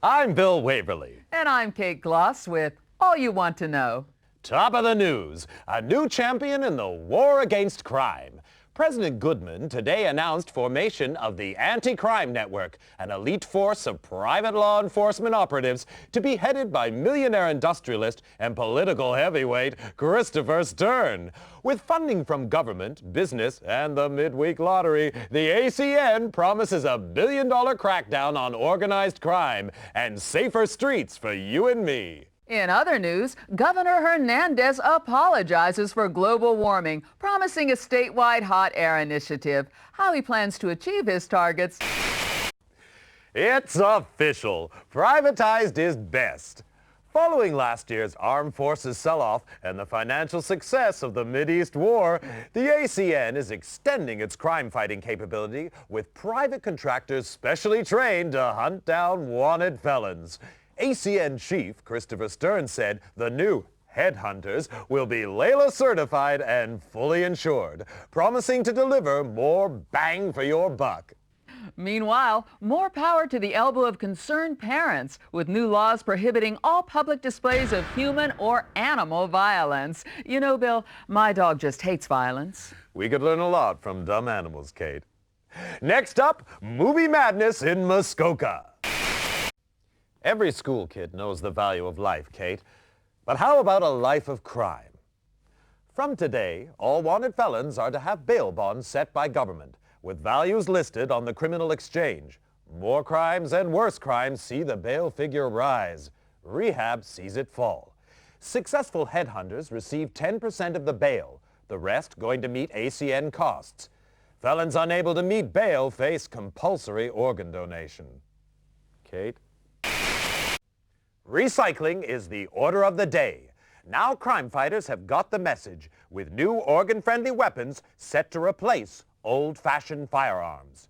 I'm Bill Waverly. And I'm Kate Gloss with All You Want to Know. Top of the news, a new champion in the war against crime. President Goodman today announced formation of the Anti-Crime Network, an elite force of private law enforcement operatives to be headed by millionaire industrialist and political heavyweight Christopher Stern. With funding from government, business, and the midweek lottery, the ACN promises a billion-dollar crackdown on organized crime and safer streets for you and me. In other news, Governor Hernandez apologizes for global warming, promising a statewide hot air initiative. How he plans to achieve his targets. It's official. Privatized is best. Following last year's armed forces sell-off and the financial success of the Mideast War, the ACN is extending its crime-fighting capability with private contractors specially trained to hunt down wanted felons. ACN Chief Christopher Stern said the new Headhunters will be Layla certified and fully insured, promising to deliver more bang for your buck. Meanwhile, more power to the elbow of concerned parents with new laws prohibiting all public displays of human or animal violence. You know, Bill, my dog just hates violence. We could learn a lot from dumb animals, Kate. Next up, movie madness in Muskoka. Every school kid knows the value of life, Kate. But how about a life of crime? From today, all wanted felons are to have bail bonds set by government, with values listed on the criminal exchange. More crimes and worse crimes see the bail figure rise. Rehab sees it fall. Successful headhunters receive 10% of the bail, the rest going to meet ACN costs. Felons unable to meet bail face compulsory organ donation. Kate? Recycling is the order of the day. Now crime fighters have got the message, with new organ-friendly weapons set to replace old-fashioned firearms.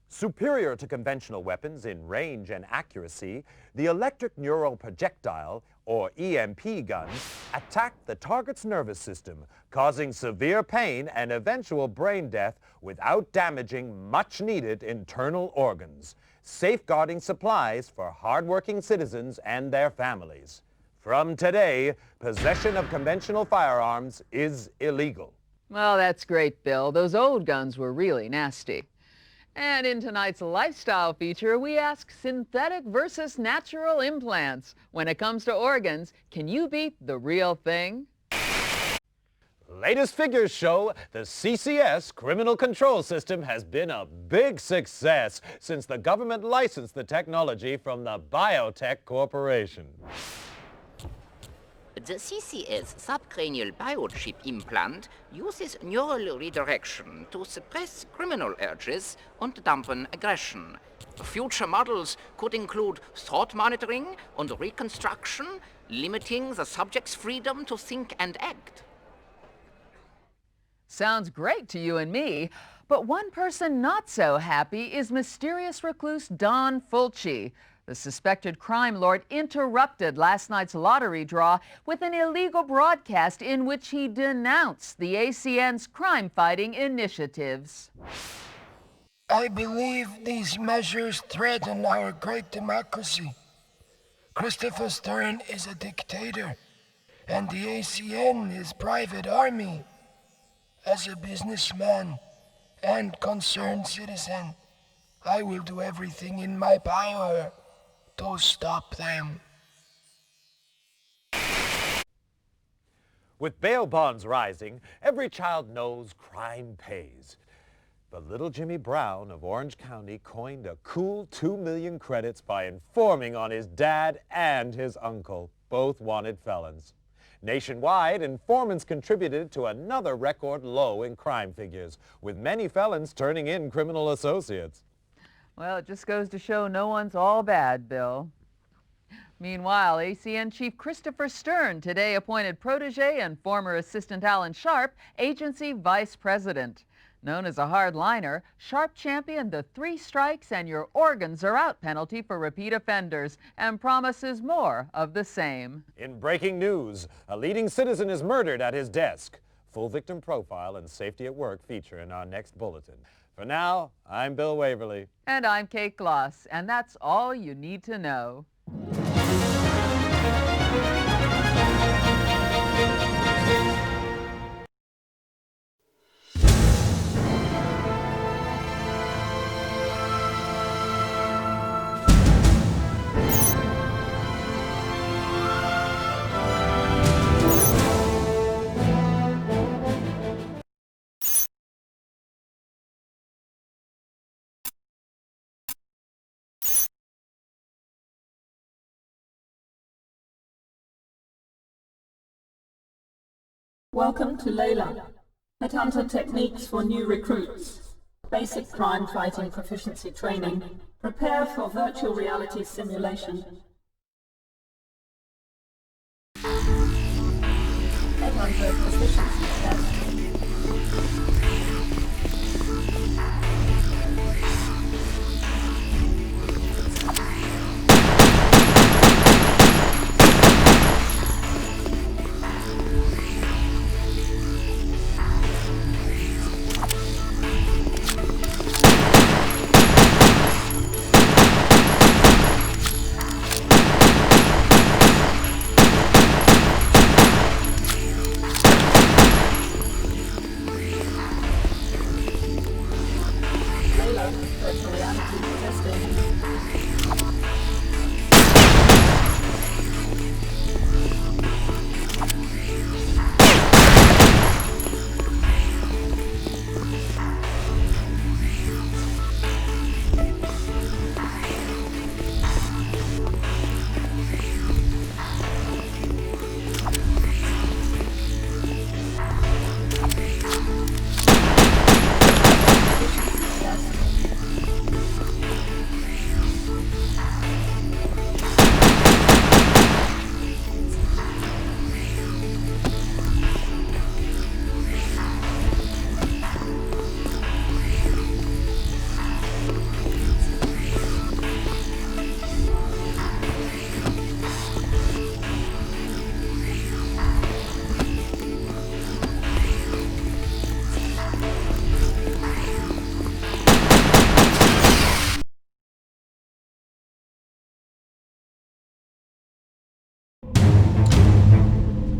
Superior to conventional weapons in range and accuracy, the electric neural projectile, or EMP guns, attack the target's nervous system, causing severe pain and eventual brain death without damaging much-needed internal organs, safeguarding supplies for hard-working citizens and their families. From today, possession of conventional firearms is illegal. Well, that's great, Bill. Those old guns were really nasty. And in tonight's lifestyle feature, we ask synthetic versus natural implants. When it comes to organs, can you beat the real thing? Latest figures show the CCS criminal control system has been a big success since the government licensed the technology from the Biotech Corporation. The CCS subcranial biochip implant uses neural redirection to suppress criminal urges and dampen aggression. Future models could include thought monitoring and reconstruction, limiting the subject's freedom to think and act. Sounds great to you and me, but one person not so happy is mysterious recluse Don Fulci. The suspected crime lord interrupted last night's lottery draw with an illegal broadcast in which he denounced the ACN's crime-fighting initiatives. I believe these measures threaten our great democracy. Christopher Stern is a dictator, and the ACN is private army. As a businessman and concerned citizen, I will do everything in my power to stop them. With bail bonds rising, every child knows crime pays. But little Jimmy Brown of Orange County coined a cool 2 million credits by informing on his dad and his uncle, both wanted felons. Nationwide, informants contributed to another record low in crime figures, with many felons turning in criminal associates. Well, it just goes to show no one's all bad, Bill. Meanwhile, ACN Chief Christopher Stern today appointed protege and former assistant Alan Sharp agency vice president. Known as a hardliner, Sharp championed the 3 strikes and your organs are out penalty for repeat offenders and promises more of the same. In breaking news, a leading citizen is murdered at his desk. Full victim profile and safety at work feature in our next bulletin. For now, I'm Bill Waverly. And I'm Kate Gloss, and that's all you need to know. Welcome to Layla, Headhunter techniques for new recruits. Basic crime fighting proficiency training. Prepare for virtual reality simulation. Headhunter proficiency test.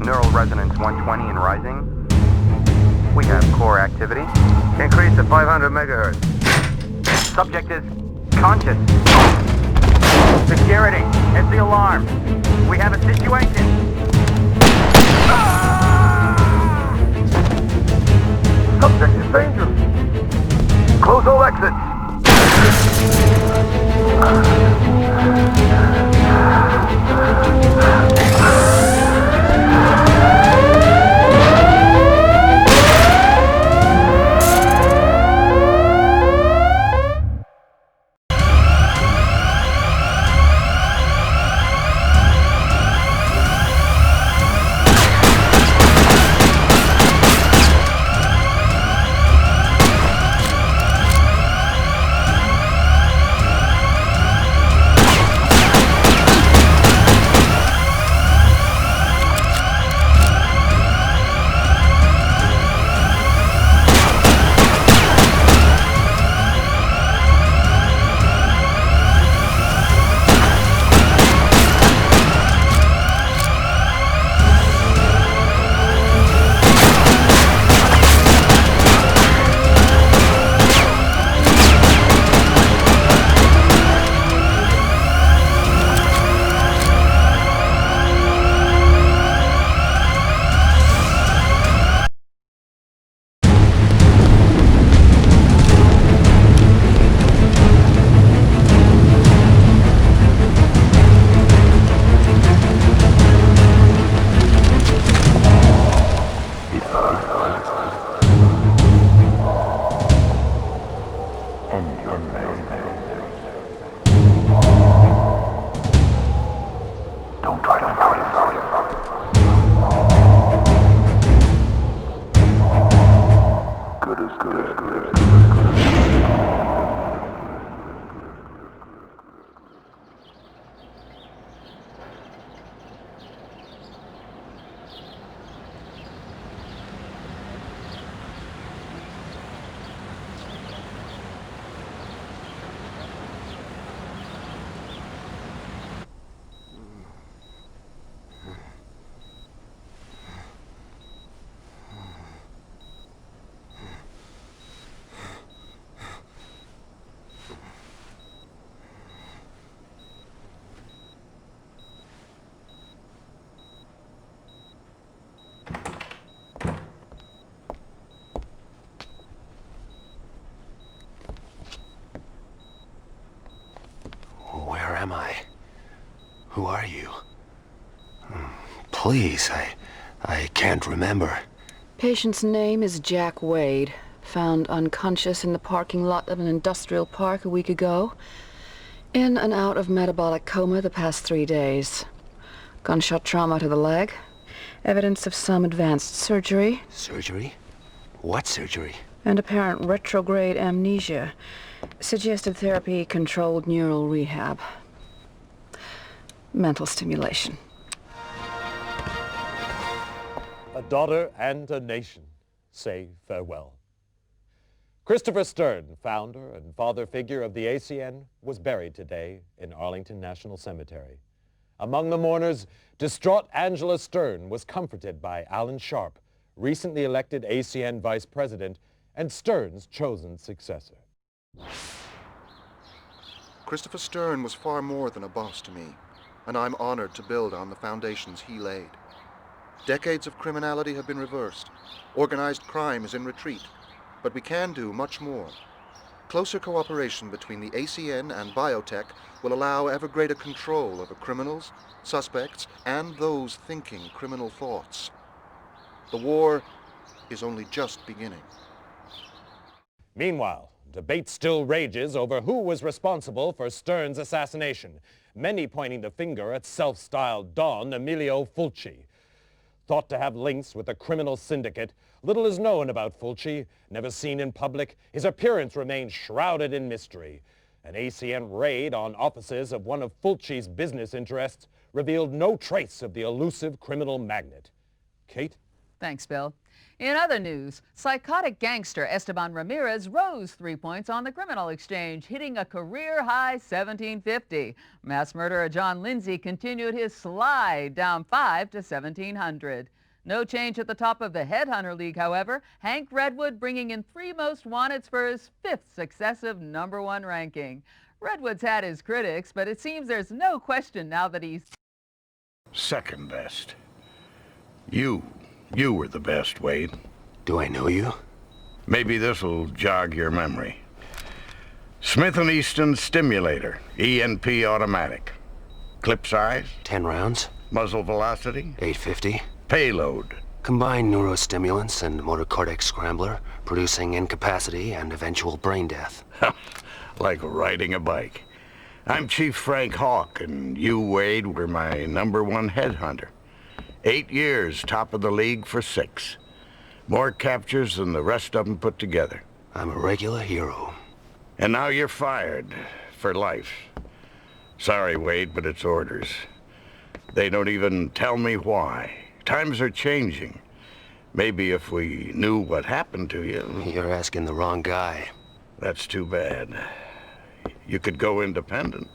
Neural resonance 120 and rising. We have core activity. Increase to 500 megahertz. Subject is conscious. Security, it's the alarm. We have a situation. Subject is dangerous. Close all exits. Who are you? Please, I can't remember. Patient's name is Jack Wade. Found unconscious in the parking lot of an industrial park a week ago. In and out of metabolic coma the past 3 days. Gunshot trauma to the leg. Evidence of some advanced surgery. Surgery? What surgery? And apparent retrograde amnesia. Suggested therapy, controlled neural rehab. Mental stimulation. A daughter and a nation say farewell. Christopher Stern, founder and father figure of the ACN, was buried today in Arlington National Cemetery. Among the mourners, distraught Angela Stern was comforted by Alan Sharp, recently elected ACN vice president and Stern's chosen successor. Christopher Stern was far more than a boss to me, and I'm honored to build on the foundations he laid. Decades of criminality have been reversed. Organized crime is in retreat. But we can do much more. Closer cooperation between the ACN and biotech will allow ever greater control over criminals, suspects, and those thinking criminal thoughts. The war is only just beginning. Meanwhile, debate still rages over who was responsible for Stern's assassination, many pointing the finger at self-styled Don Emilio Fulci. Thought to have links with a criminal syndicate, little is known about Fulci. Never seen in public, his appearance remains shrouded in mystery. An ACN raid on offices of one of Fulci's business interests revealed no trace of the elusive criminal magnate. Kate? Thanks, Bill. In other news, psychotic gangster Esteban Ramirez rose 3 points on the criminal exchange, hitting a career-high 1750. Mass murderer John Lindsay continued his slide, down 5 to 1700. No change at the top of the Headhunter League, however. Hank Redwood bringing in 3 most wanteds for his 5th successive #1 ranking. Redwood's had his critics, but it seems there's no question now that he's second best. You were the best, Wade. Do I know you? Maybe this'll jog your memory. Smith & Easton Stimulator, ENP automatic. Clip size? 10 rounds. Muzzle velocity? 850. Payload? Combined neurostimulants and motor cortex scrambler, producing incapacity and eventual brain death. Like riding a bike. I'm Chief Frank Hawk, and you, Wade, were my #1 headhunter. 8 years, top of the league for 6. More captures than the rest of them put together. I'm a regular hero. And now you're fired. For life. Sorry, Wade, but it's orders. They don't even tell me why. Times are changing. Maybe if we knew what happened to you... You're asking the wrong guy. That's too bad. You could go independent.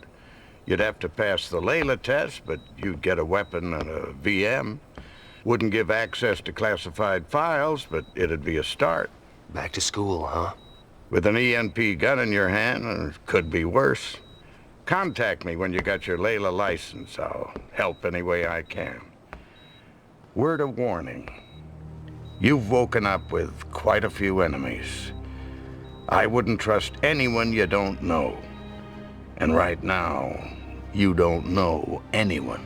You'd have to pass the Layla test, but you'd get a weapon and a VM. Wouldn't give access to classified files, but it'd be a start. Back to school, huh? With an ENP gun in your hand, or it could be worse. Contact me when you got your Layla license. I'll help any way I can. Word of warning. You've woken up with quite a few enemies. I wouldn't trust anyone you don't know. And right now, you don't know anyone.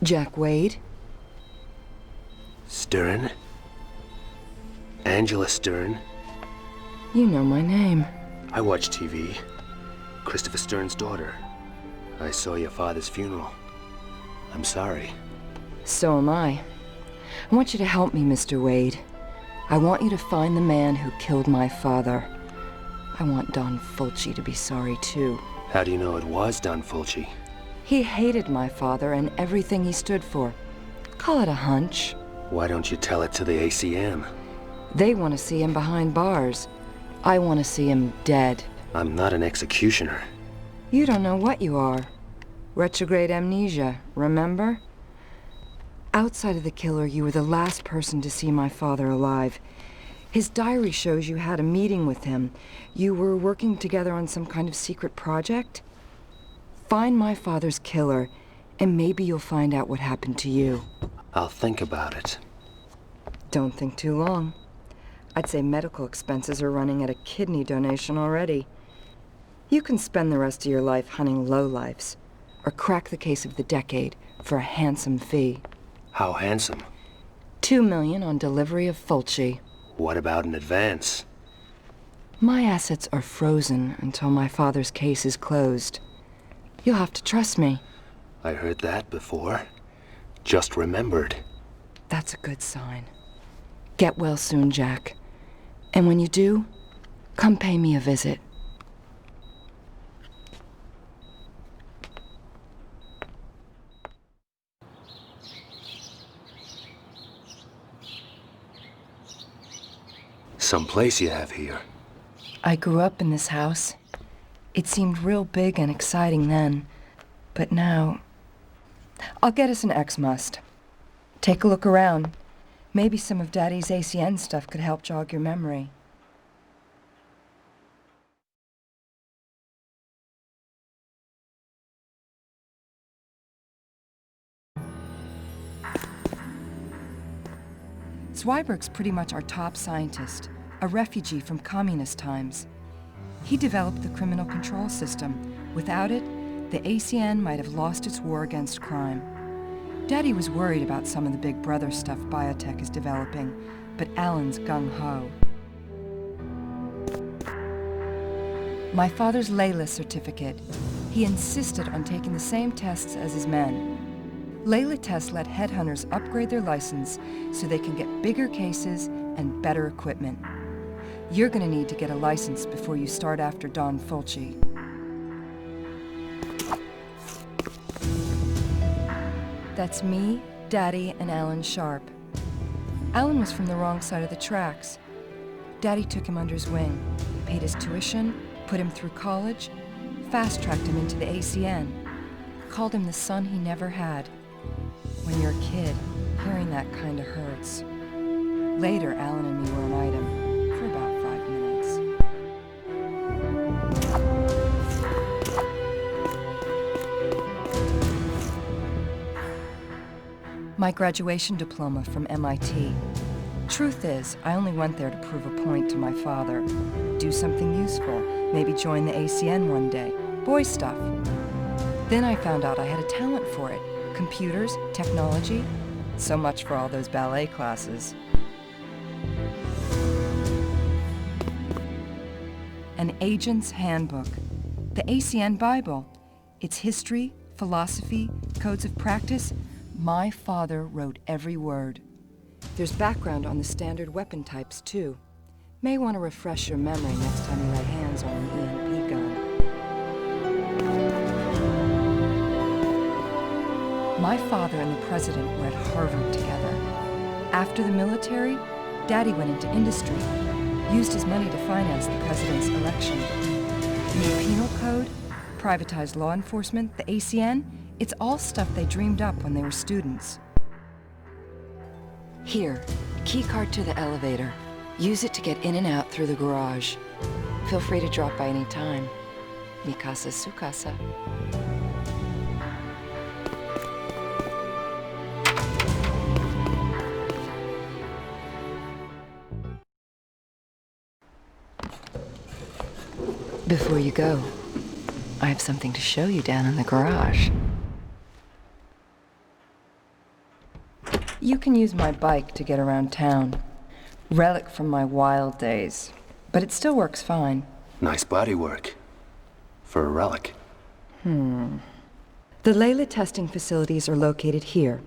Jack Wade? Stern? Angela Stern? You know my name. I watch TV. Christopher Stern's daughter. I saw your father's funeral. I'm sorry. So am I. I want you to help me, Mr. Wade. I want you to find the man who killed my father. I want Don Fulci to be sorry, too. How do you know it was Don Fulci? He hated my father and everything he stood for. Call it a hunch. Why don't you tell it to the ACM? They want to see him behind bars. I want to see him dead. I'm not an executioner. You don't know what you are. Retrograde amnesia, remember? Outside of the killer, you were the last person to see my father alive. His diary shows you had a meeting with him. You were working together on some kind of secret project? Find my father's killer, and maybe you'll find out what happened to you. I'll think about it. Don't think too long. I'd say medical expenses are running at a kidney donation already. You can spend the rest of your life hunting lowlifes, or crack the case of the decade for a handsome fee. How handsome? $2 million on delivery of Fulci. What about an advance? My assets are frozen until my father's case is closed. You'll have to trust me. I heard that before. Just remembered. That's a good sign. Get well soon, Jack. And when you do, come pay me a visit. Some place you have here. I grew up in this house. It seemed real big and exciting then, but now... I'll get us an X-Must. Take a look around. Maybe some of Daddy's ACN stuff could help jog your memory. Zweiberg's pretty much our top scientist, a refugee from communist times. He developed the criminal control system. Without it, the ACN might have lost its war against crime. Daddy was worried about some of the big brother stuff biotech is developing, but Alan's gung-ho. My father's Layla certificate. He insisted on taking the same tests as his men. Layla tests let headhunters upgrade their license so they can get bigger cases and better equipment. You're gonna need to get a license before you start after Don Fulci. That's me, Daddy, and Alan Sharp. Alan was from the wrong side of the tracks. Daddy took him under his wing, paid his tuition, put him through college, fast-tracked him into the ACN, called him the son he never had. When you're a kid, hearing that kinda hurts. Later, Alan and me were an item for about 5 minutes. My graduation diploma from MIT. Truth is, I only went there to prove a point to my father. Do something useful, maybe join the ACN one day. Boy stuff. Then I found out I had a talent for it. Computers, technology. So much for all those ballet classes. An Agent's Handbook. The ACN Bible. Its history, philosophy, codes of practice. My father wrote every word. There's background on the standard weapon types, too. May want to refresh your memory next time you lay hands on an EMP gun. My father and the president were at Harvard together. After the military, Daddy went into industry, used his money to finance the president's election. New penal code, privatized law enforcement, the ACN, it's all stuff they dreamed up when they were students. Here, key card to the elevator. Use it to get in and out through the garage. Feel free to drop by any time. Mi casa su casa. Before you go, I have something to show you down in the garage. You can use my bike to get around town. Relic from my wild days, but it still works fine. Nice bodywork. For a relic. The Layla testing facilities are located here.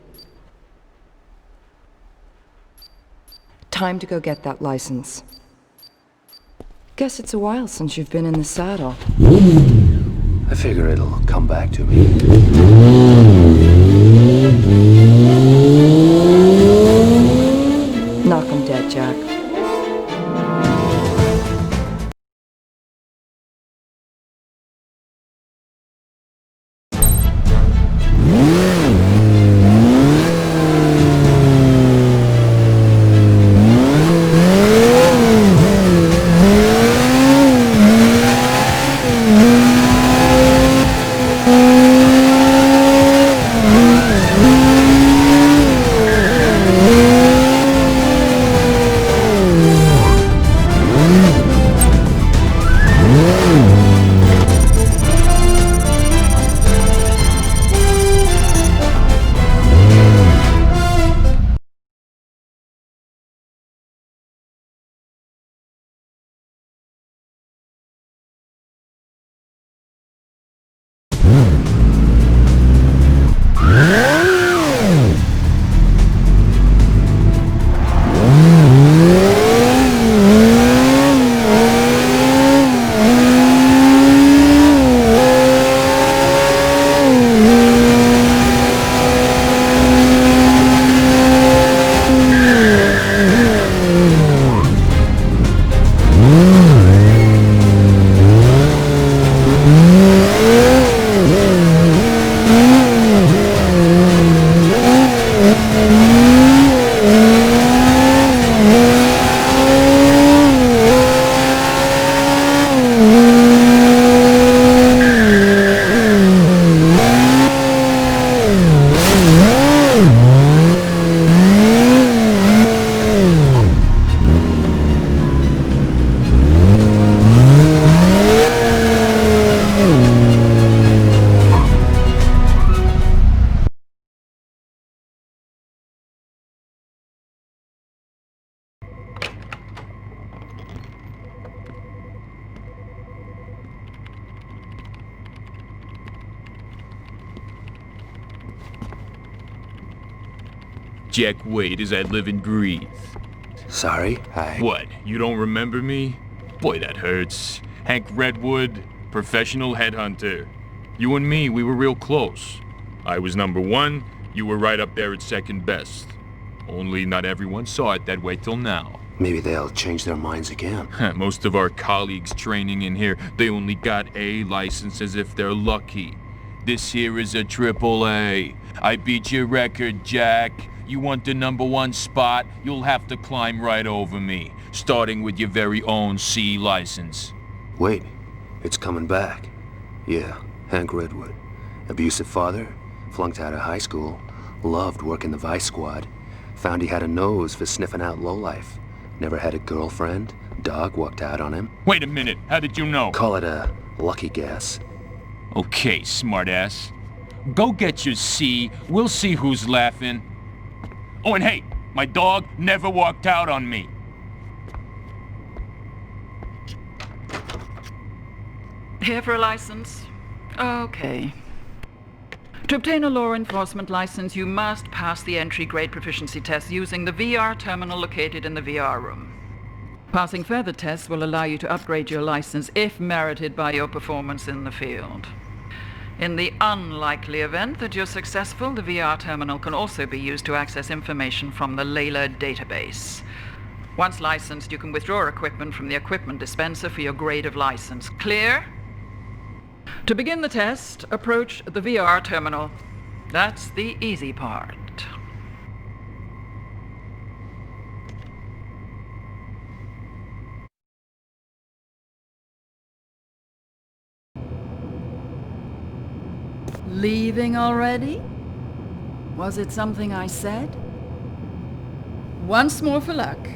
Time to go get that license. Guess it's a while since you've been in the saddle. I figure it'll come back to me. Knock 'em dead, Jack. Jack Wade as I live and breathe. Sorry, What, you don't remember me? Boy, that hurts. Hank Redwood, professional headhunter. You and me, we were real close. I was number one, you were right up there at second best. Only not everyone saw it that way till now. Maybe they'll change their minds again. Most of our colleagues training in here, they only got A licenses if they're lucky. This here is a AAA. I beat your record, Jack. You want the #1 spot, you'll have to climb right over me, starting with your very own C license. Wait, it's coming back. Yeah, Hank Redwood. Abusive father, flunked out of high school, loved working the Vice Squad, found he had a nose for sniffing out lowlife. Never had a girlfriend, dog walked out on him. Wait a minute, how did you know? Call it a lucky guess. Okay, smartass. Go get your C, we'll see who's laughing. Oh, and hey, my dog never walked out on me. Here for a license? Okay. To obtain a law enforcement license, you must pass the entry grade proficiency test using the VR terminal located in the VR room. Passing further tests will allow you to upgrade your license if merited by your performance in the field. In the unlikely event that you're successful, the VR terminal can also be used to access information from the Layla database. Once licensed, you can withdraw equipment from the equipment dispenser for your grade of license. Clear? To begin the test, approach the VR terminal. That's the easy part. Leaving already? Was it something I said? Once more for luck.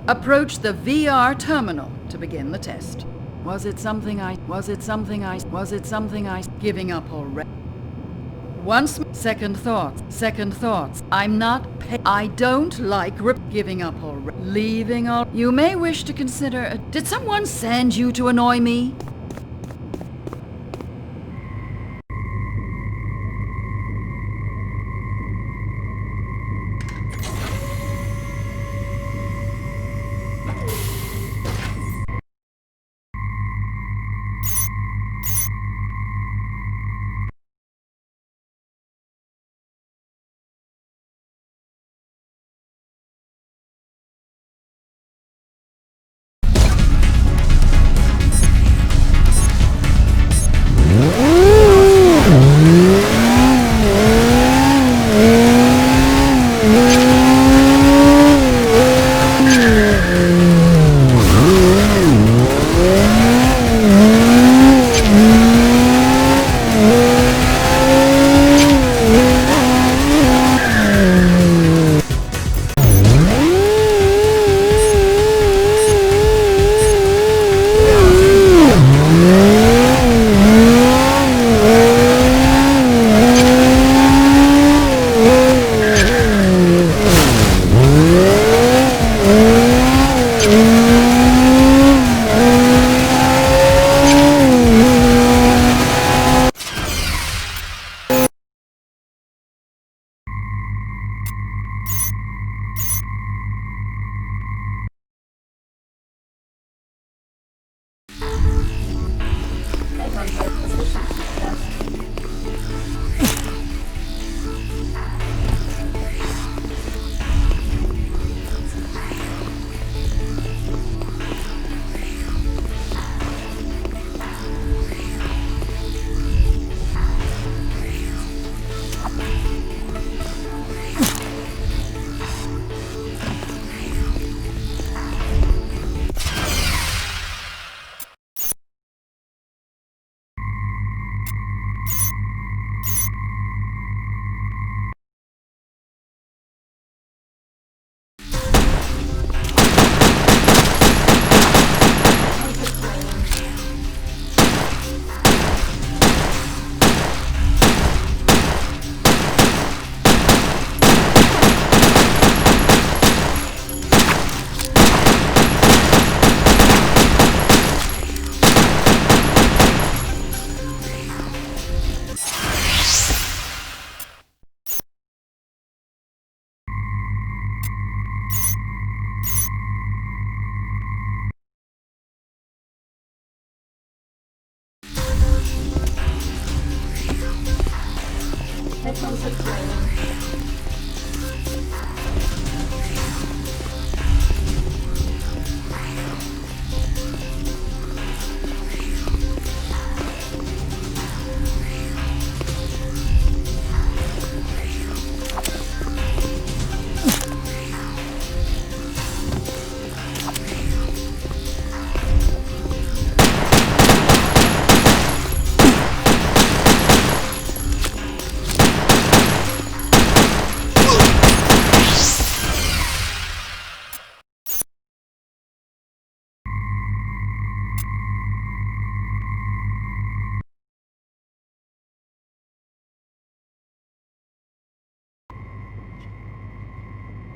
Approach the VR terminal to begin the test. Was it something I giving up already? Second thoughts. I'm not I don't like giving up already. Leaving all. You may wish to consider did someone send you to annoy me?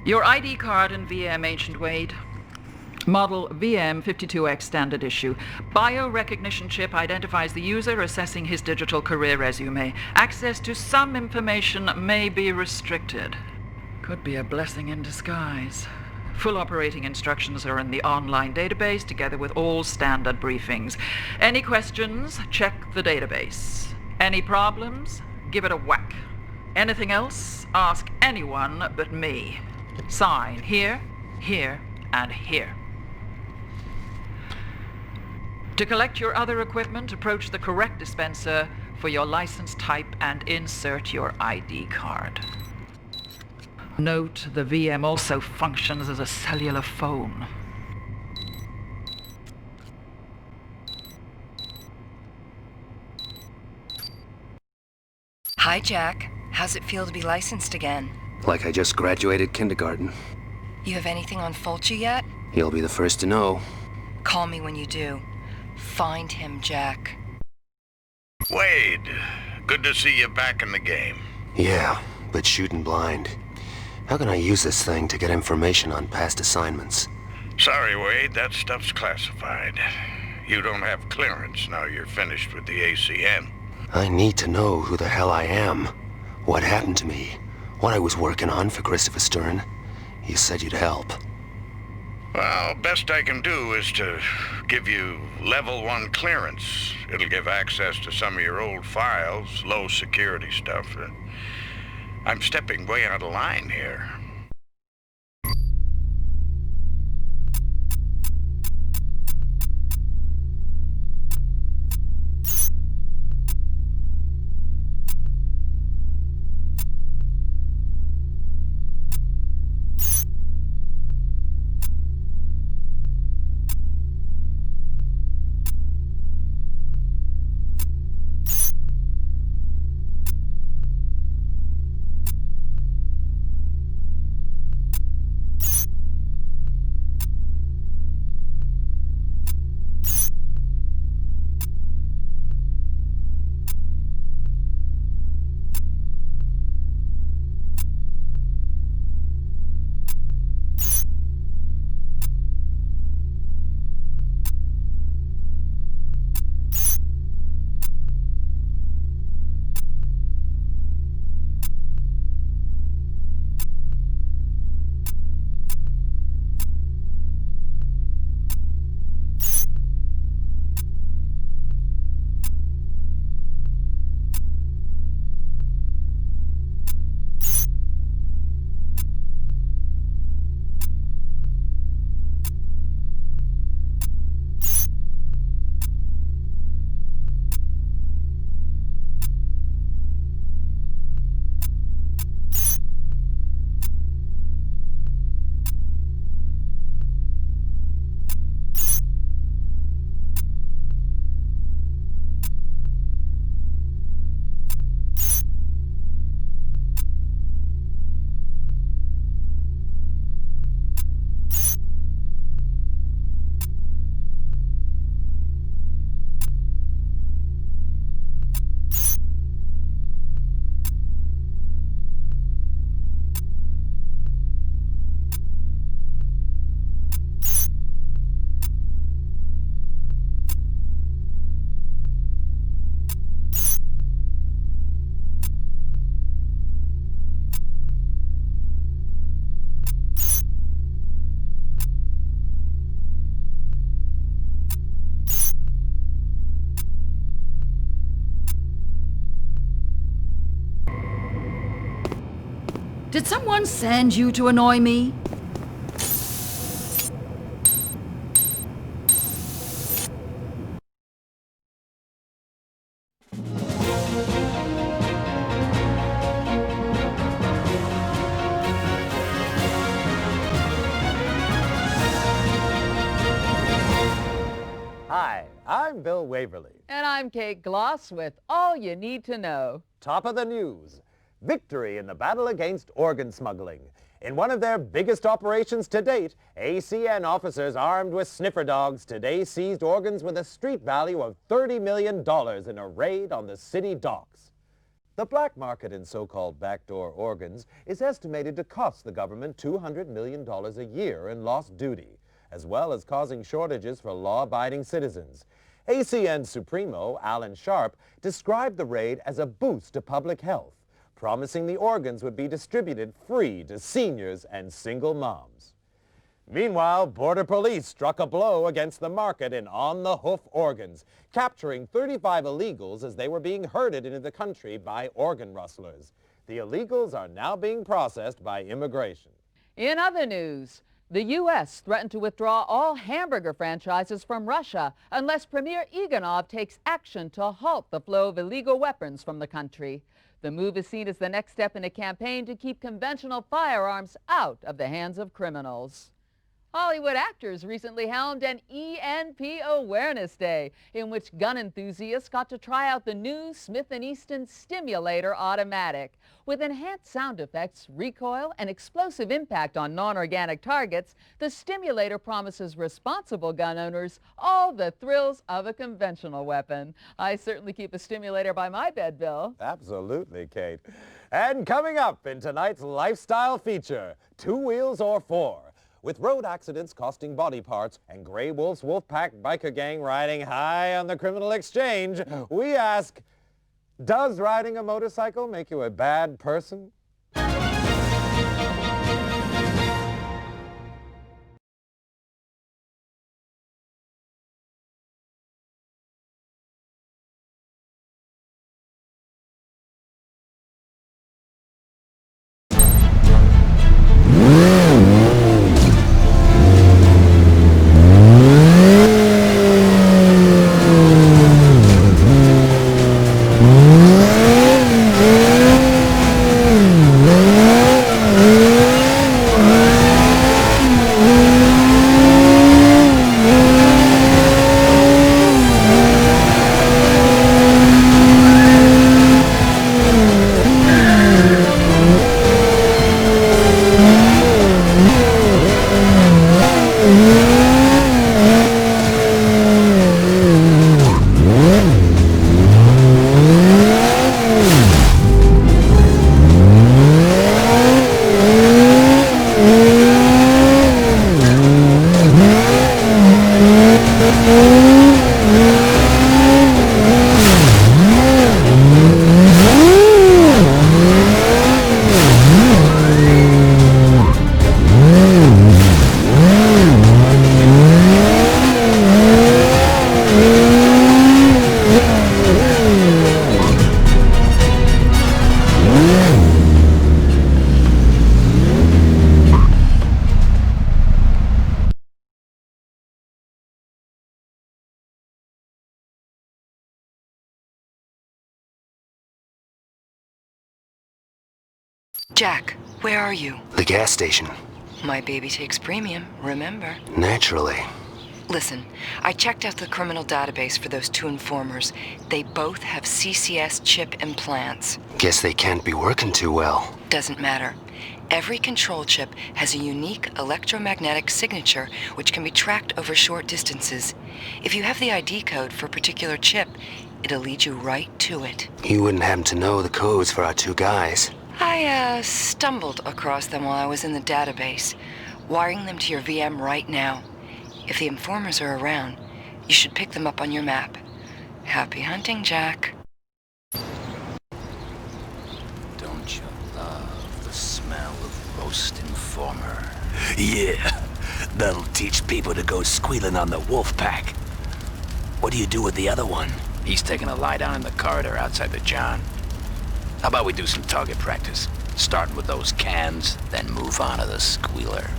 Your ID card and VM, Ancient Wade. Model VM52X standard issue. Biorecognition chip identifies the user, assessing his digital career resume. Access to some information may be restricted. Could be a blessing in disguise. Full operating instructions are in the online database, together with all standard briefings. Any questions? Check the database. Any problems? Give it a whack. Anything else? Ask anyone but me. Sign here, here, and here. To collect your other equipment, approach the correct dispenser for your license type and insert your ID card. Note, the VM also functions as a cellular phone. Hi, Jack. How's it feel to be licensed again? Like I just graduated kindergarten. You have anything on Fulci yet? You'll be the first to know. Call me when you do. Find him, Jack. Wade, good to see you back in the game. Yeah, but shooting blind. How can I use this thing to get information on past assignments? Sorry, Wade, that stuff's classified. You don't have clearance now you're finished with the ACN. I need to know who the hell I am. What happened to me. What I was working on for Christopher Stern. You said you'd help. Well, best I can do is to give you level 1 clearance. It'll give access to some of your old files, low security stuff. I'm stepping way out of line here. Did someone send you to annoy me? Hi, I'm Bill Waverly. And I'm Kate Gloss with all you need to know. Top of the news. Victory in the battle against organ smuggling. In one of their biggest operations to date, ACN officers armed with sniffer dogs today seized organs with a street value of $30 million in a raid on the city docks. The black market in so-called backdoor organs is estimated to cost the government $200 million a year in lost duty, as well as causing shortages for law-abiding citizens. ACN Supremo, Alan Sharp, described the raid as a boost to public health, promising the organs would be distributed free to seniors and single moms. Meanwhile, Border Police struck a blow against the market in on-the-hoof organs, capturing 35 illegals as they were being herded into the country by organ rustlers. The illegals are now being processed by immigration. In other news, the U.S. threatened to withdraw all hamburger franchises from Russia unless Premier Iganov takes action to halt the flow of illegal weapons from the country. The move is seen as the next step in a campaign to keep conventional firearms out of the hands of criminals. Hollywood actors recently helmed an ENP Awareness Day, in which gun enthusiasts got to try out the new Smith & Easton Stimulator Automatic. With enhanced sound effects, recoil, and explosive impact on non-organic targets, the Stimulator promises responsible gun owners all the thrills of a conventional weapon. I certainly keep a Stimulator by my bed, Bill. Absolutely, Kate. And coming up in tonight's lifestyle feature, 2 wheels or 4. With road accidents costing body parts and Grey Wolf's Wolfpack biker gang riding high on the criminal exchange, we ask, does riding a motorcycle make you a bad person? Jack, where are you? The gas station. My baby takes premium, remember? Naturally. Listen, I checked out the criminal database for those 2 informers. They both have CCS chip implants. Guess they can't be working too well. Doesn't matter. Every control chip has a unique electromagnetic signature which can be tracked over short distances. If you have the ID code for a particular chip, it'll lead you right to it. You wouldn't happen to know the codes for our 2 guys. I stumbled across them while I was in the database, wiring them to your VM right now. If the informers are around, you should pick them up on your map. Happy hunting, Jack. Don't you love the smell of roast informer? Yeah, that'll teach people to go squealing on the wolf pack. What do you do with the other one? He's taking a lie down in the corridor outside the John. How about we do some target practice? Starting with those cans, then move on to the squealer.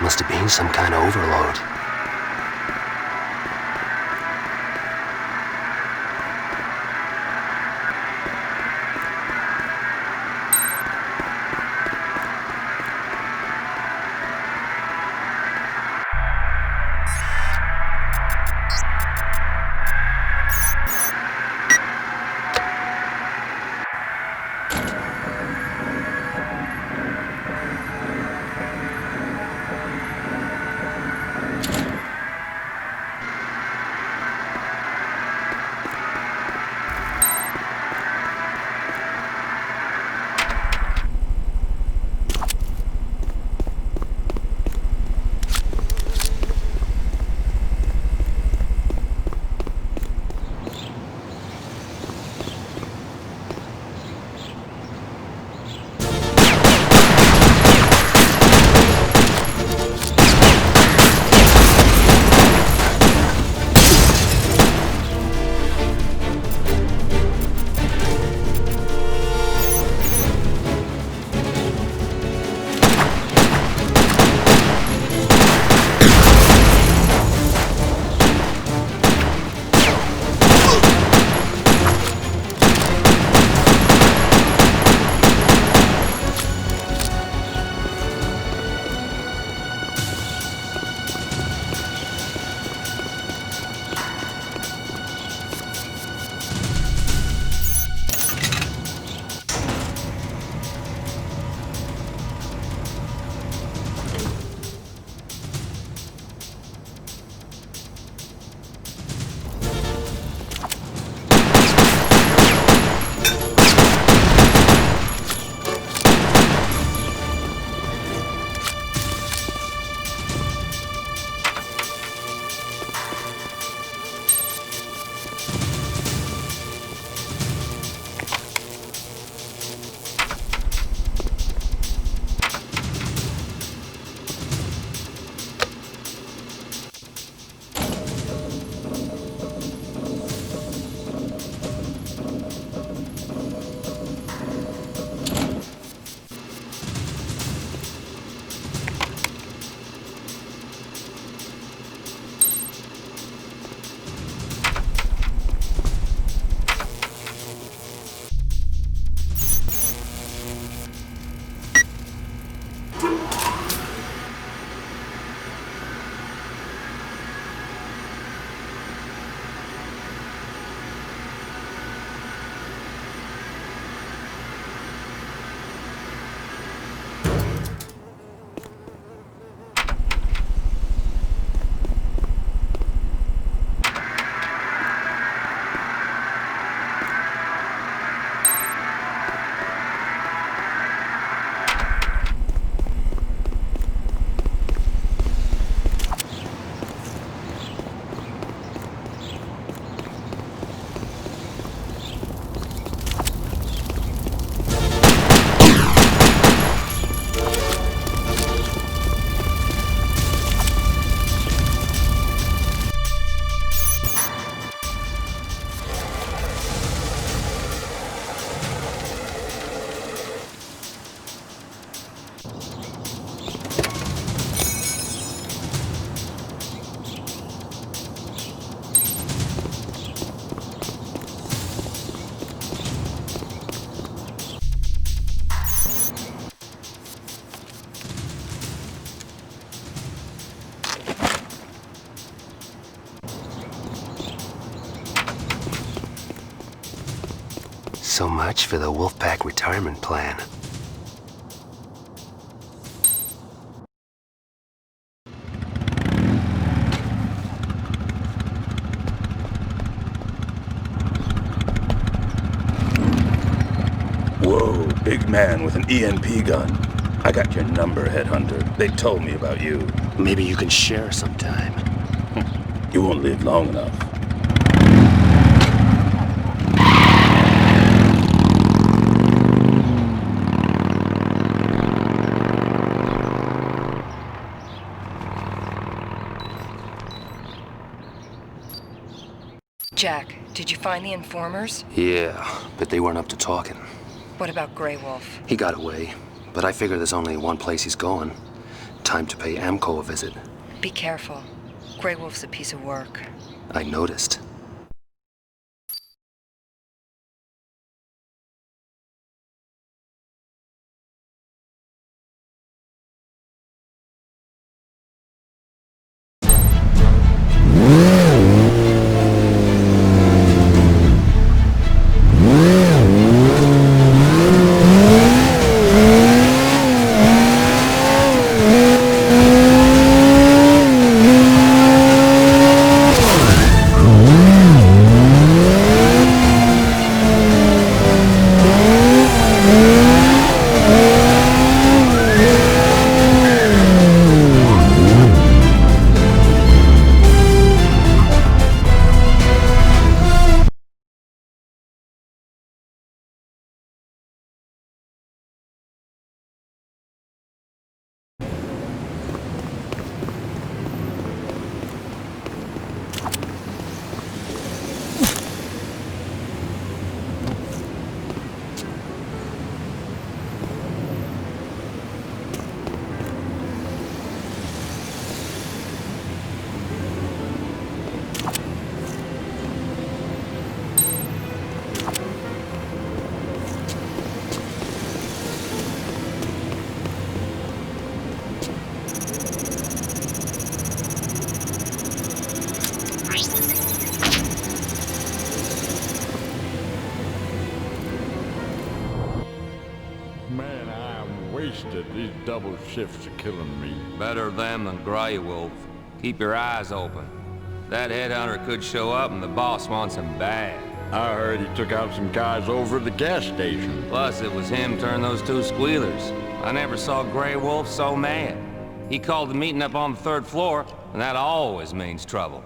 Must have been some kind of overload. So much for the Wolfpack retirement plan. Whoa, big man with an EMP gun. I got your number, Headhunter. They told me about you. Maybe you can share sometime. You won't live long enough. Jack, did you find the informers? Yeah, but they weren't up to talking. What about Grey Wolf? He got away, but I figure there's only one place he's going. Time to pay Amco a visit. Be careful. Grey Wolf's a piece of work. I noticed. Man, I'm wasted. These double shifts are killing me. Better them than Grey Wolf. Keep your eyes open. That headhunter could show up and the boss wants him bad. I heard he took out some guys over at the gas station. Plus, it was him turned those two squealers. I never saw Grey Wolf so mad. He called the meeting up on the 3rd floor, and that always means trouble.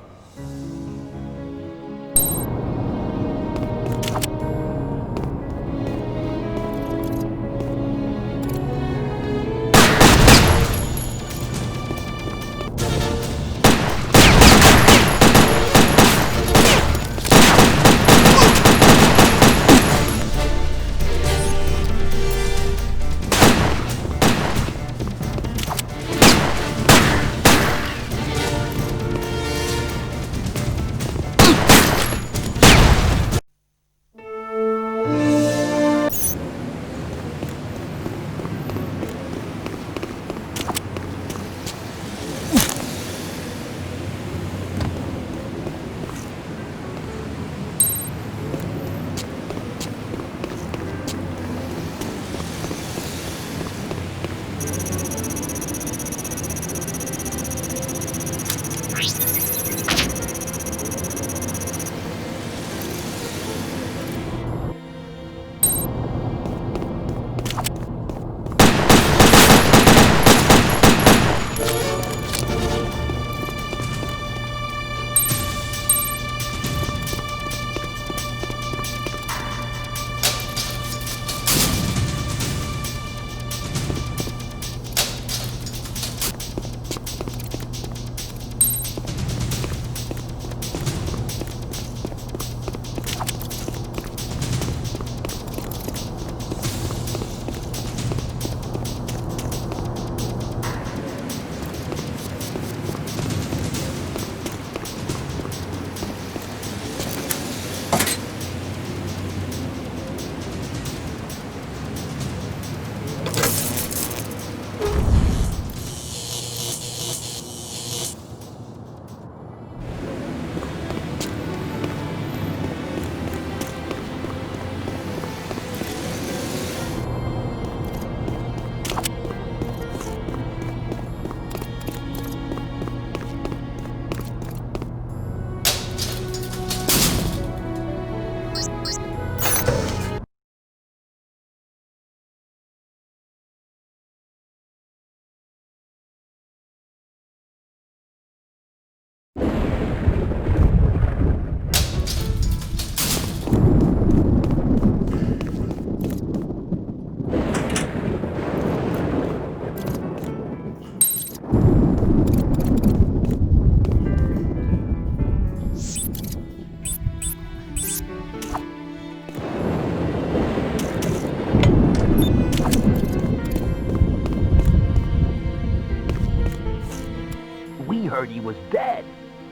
heard he was dead.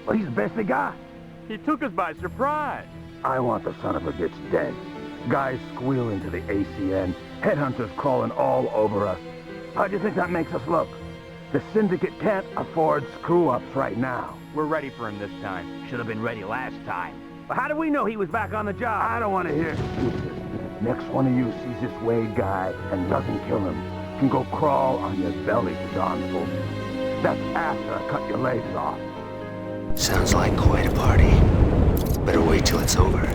Well, he's the best they got. He took us by surprise. I want the son of a bitch dead. Guys squealing to the ACN. Headhunters crawling all over us. How do you think that makes us look? The Syndicate can't afford screw-ups right now. We're ready for him this time. Should have been ready last time. But how do we know he was back on the job? I don't want to hear excuses. Next one of you sees this Wade guy and doesn't kill him, can go crawl on your belly to Don Fulton. That's after I cut your legs off. Sounds like quite a party. Better wait till it's over.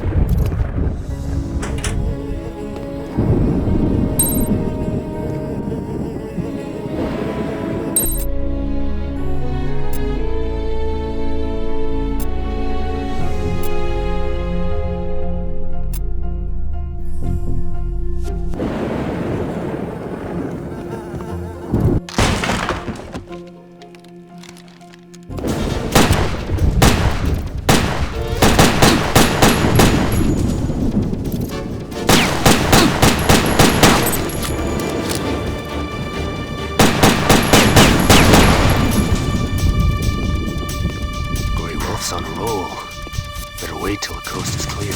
On a roll. Better wait till the coast is clear.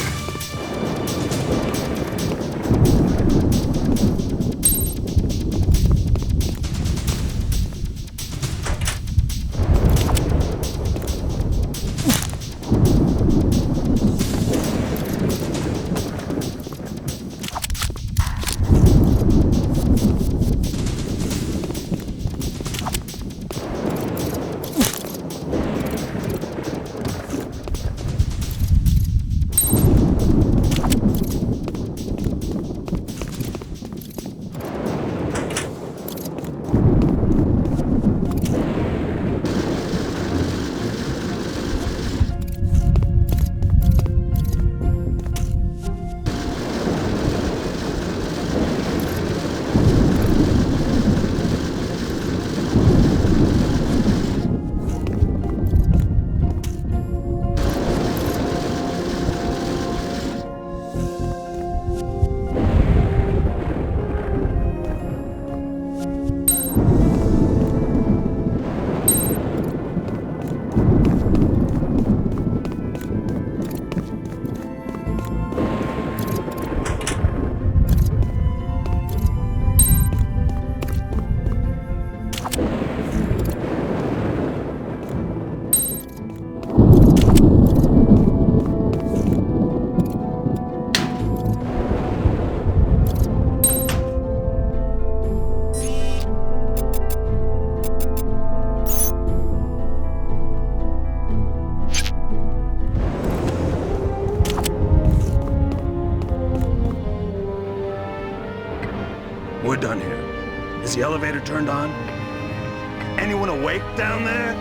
We're done here. Is the elevator turned on? Anyone awake down there?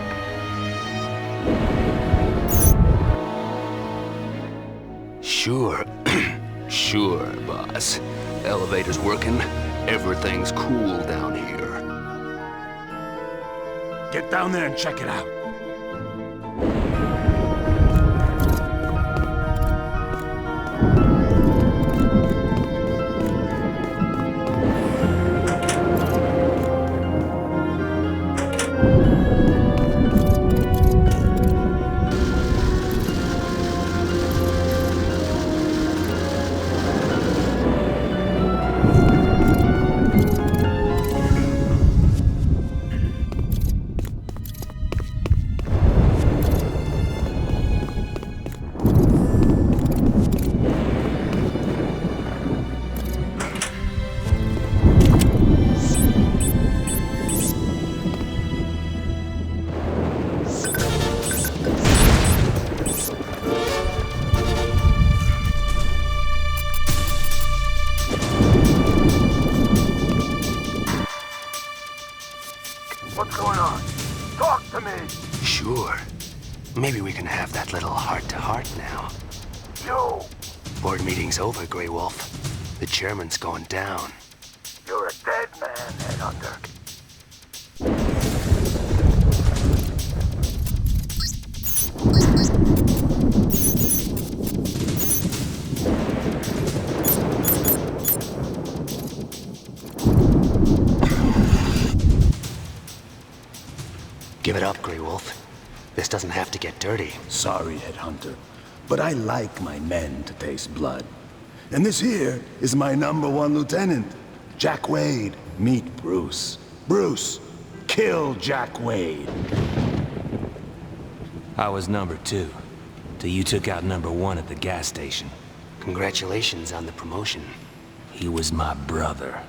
Sure. Sure, boss. Elevator's working. Everything's cool down here. Get down there and check it out. What's going on? Talk to me! Sure. Maybe we can have that little heart-to-heart now. You! Board meeting's over, Grey Wolf. The chairman's going down. You're a dead man, Headhunter. Give it up, Grey Wolf. This doesn't have to get dirty. Sorry, Headhunter, but I like my men to taste blood. And this here is my #1 lieutenant, Jack Wade. Meet Bruce. Bruce, kill Jack Wade. I was #2, till you took out #1 at the gas station. Congratulations on the promotion. He was my brother.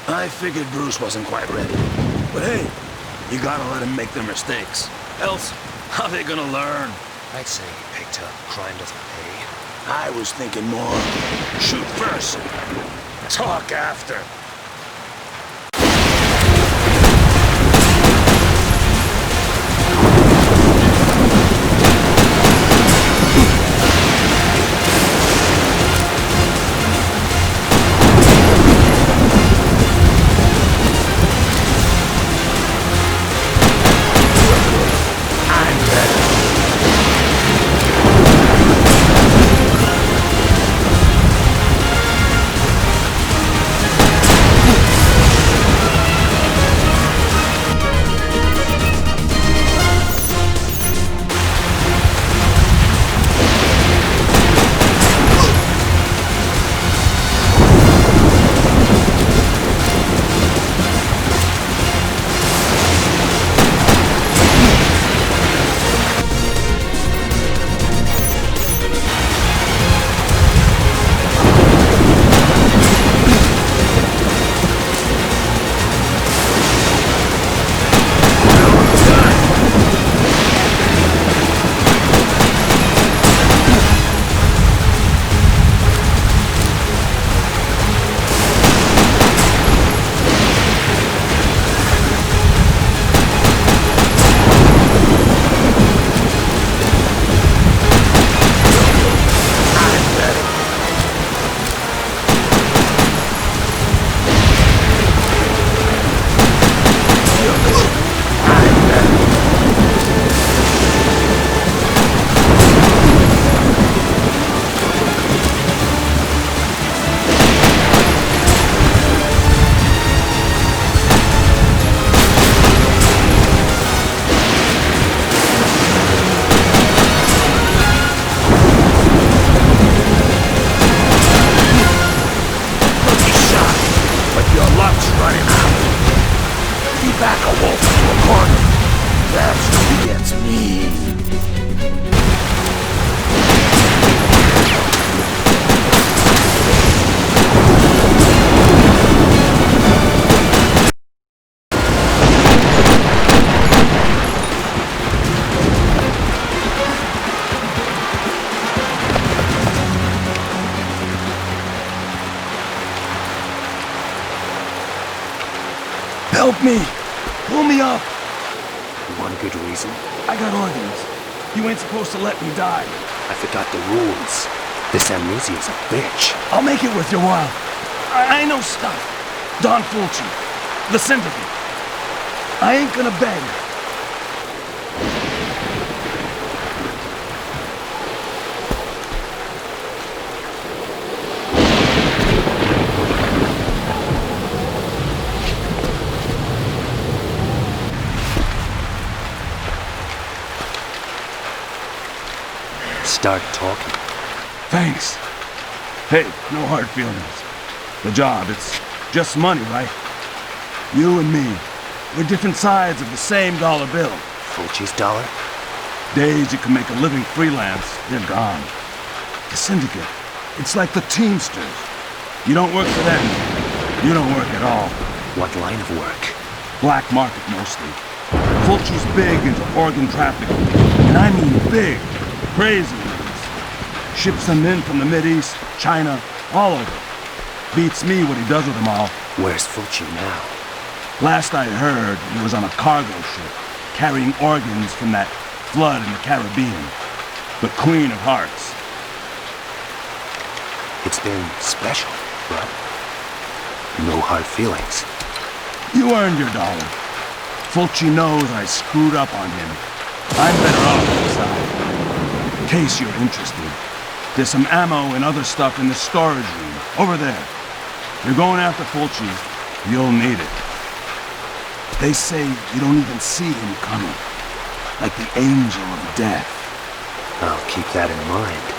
I figured Bruce wasn't quite ready. But hey, you gotta let him make their mistakes. Else, how they gonna learn? I'd say picked up crime doesn't pay. I was thinking more shoot first, talk after. Help me! Pull me up! You want a good reason? I got organs. You ain't supposed to let me die. I forgot the rules. This amnesia's a bitch. I'll make it worth your while. I know stuff. Don Fulci. The Syndicate. I ain't gonna beg. Start talking. Thanks. Hey, no hard feelings. The job, it's just money, right? You and me, we're different sides of the same dollar bill. Fulci's dollar? Days you can make a living freelance, they're gone. The Syndicate, it's like the Teamsters. You don't work for them, you don't work at all. What line of work? Black market mostly. Fulci's big into organ trafficking, and I mean big, crazy ones. Ships them in from the Mideast, China, all over. Beats me what he does with them all. Where's Fulci now? Last I heard, he was on a cargo ship, carrying organs from that flood in the Caribbean. The Queen of Hearts. It's been special, but no hard feelings. You earned your dollar. Fulci knows I screwed up on him. I'm better off inside. In case you're interested, there's some ammo and other stuff in the storage room, over there. You're going after Fulci, you'll need it. They say you don't even see him coming. Like the angel of death. I'll keep that in mind.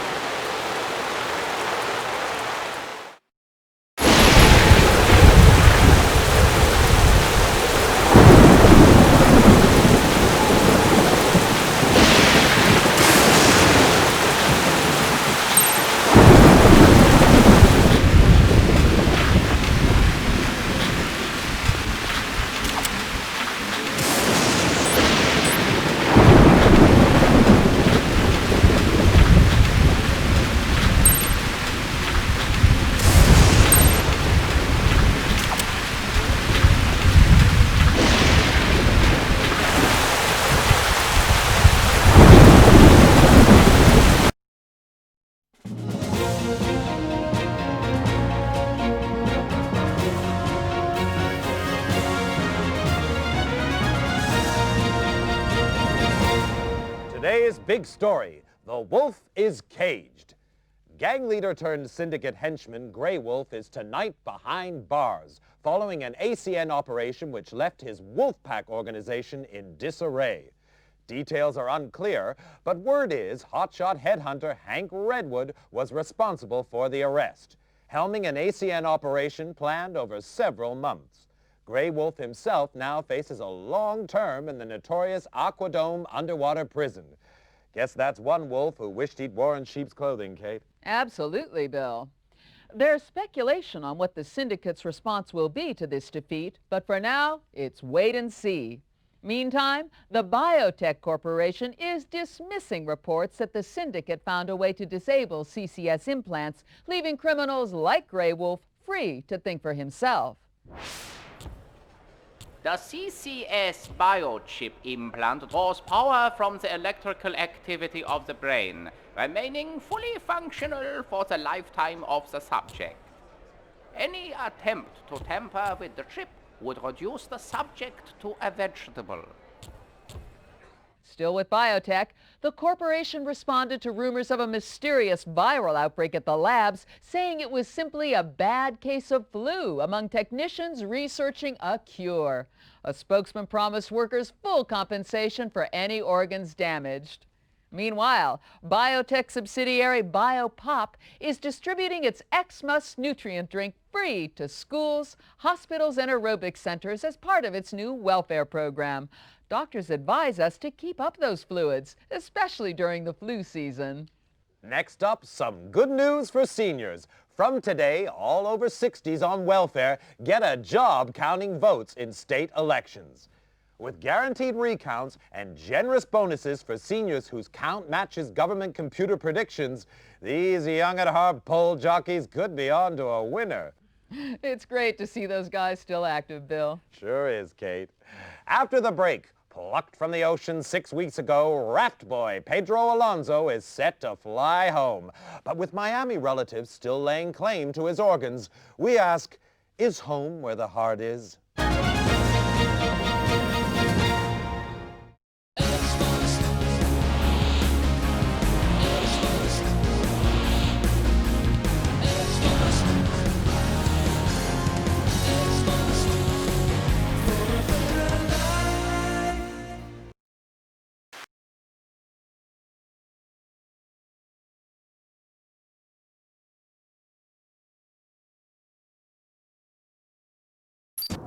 Today's big story, the wolf is caged. Gang leader turned syndicate henchman Grey Wolf is tonight behind bars, following an ACN operation which left his Wolfpack organization in disarray. Details are unclear, but word is hotshot headhunter Hank Redwood was responsible for the arrest, helming an ACN operation planned over several months. Grey Wolf himself now faces a long term in the notorious Aquadome underwater prison. Guess that's one wolf who wished he'd worn sheep's clothing, Kate. Absolutely, Bill. There's speculation on what the Syndicate's response will be to this defeat, but for now, it's wait and see. Meantime, the Biotech Corporation is dismissing reports that the Syndicate found a way to disable CCS implants, leaving criminals like Grey Wolf free to think for himself. The CCS biochip implant draws power from the electrical activity of the brain, remaining fully functional for the lifetime of the subject. Any attempt to tamper with the chip would reduce the subject to a vegetable. Still with biotech, the corporation responded to rumors of a mysterious viral outbreak at the labs, saying it was simply a bad case of flu among technicians researching a cure. A spokesman promised workers full compensation for any organs damaged. Meanwhile, biotech subsidiary Biopop is distributing its Xmas nutrient drink free to schools, hospitals, and aerobic centers as part of its new welfare program. Doctors advise us to keep up those fluids, especially during the flu season. Next up, some good news for seniors. From today, all over 60s on welfare get a job counting votes in state elections. With guaranteed recounts and generous bonuses for seniors whose count matches government computer predictions, these young at heart poll jockeys could be on to a winner. It's great to see those guys still active, Bill. Sure is, Kate. After the break, plucked from the ocean 6 weeks ago, raft boy Pedro Alonso is set to fly home. But with Miami relatives still laying claim to his organs, we ask, is home where the heart is?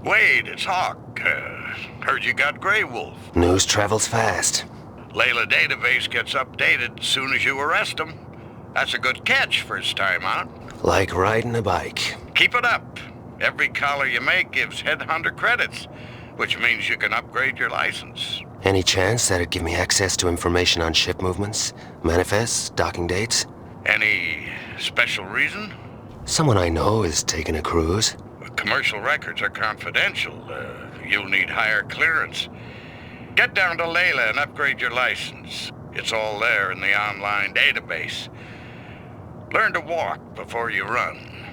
Wade, it's Hawk. Heard you got Grey Wolf. News travels fast. Layla database gets updated as soon as you arrest him. That's a good catch first time out. Like riding a bike. Keep it up. Every collar you make gives Headhunter credits, which means you can upgrade your license. Any chance that'd give me access to information on ship movements, manifests, docking dates? Any special reason? Someone I know is taking a cruise. Commercial records are confidential. You'll need higher clearance. Get down to Layla and upgrade your license. It's all there in the online database. Learn to walk before you run.